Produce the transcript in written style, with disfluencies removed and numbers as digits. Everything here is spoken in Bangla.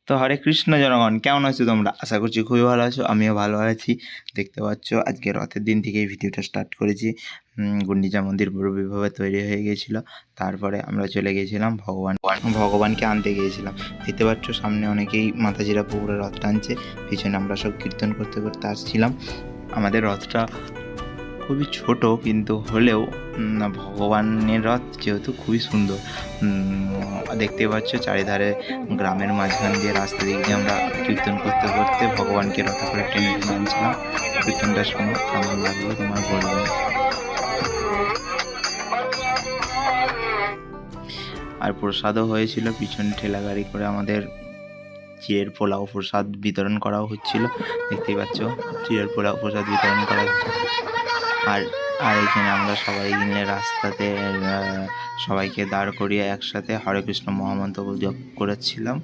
তো হরে কৃষ্ণ জনগণ, কেমন আছো তোমরা? আশা করছি খুবই ভালো আছো, আমিও ভালো আছি। দেখতে পাচ্ছ আজকে রথের দিন থেকে এই ভিডিওটা স্টার্ট করেছি। গুন্ডিচা মন্দির পুরোপুরিভাবে তৈরি হয়ে গিয়েছিলো। তারপরে আমরা চলে গিয়েছিলাম ভগবানকে আনতে গিয়েছিলাম। দেখতে পাচ্ছ সামনে অনেকেই মাথাজিরা পুকুরে রথ টানছে, পিছনে আমরা সব কীর্তন করতে করতে আসছিলাম। আমাদের রথটা খুবই ছোট, কিন্তু হলেও ভগবানের রথ যেহেতু খুবই সুন্দর। দেখতে পাচ্ছ চারিধারে গ্রামের মাঝখান দিয়ে রাস্তা দিক দিয়ে আমরা কীর্তন করতে করতে ভগবানকে রথে করে টেনে টেনে আনছিলাম। কীর্তনটা শোনো, কেমন লাগলো তোমার বলবে। আর প্রসাদও হয়েছিল, পিছনে ঠেলা গাড়ি করে আমাদের চিড়ের পোলাও প্রসাদ বিতরণ করাও হচ্ছিল। দেখতেই পাচ্ছ চিড়ের পোলাও প্রসাদ বিতরণ করা হচ্ছে। আর এখানে আমরা সবাই মিলে রাস্তাতে সবাইকে দাঁড় করিয়ে একসাথে হরে কৃষ্ণ মহামন্ত্র জপ করেছিলাম।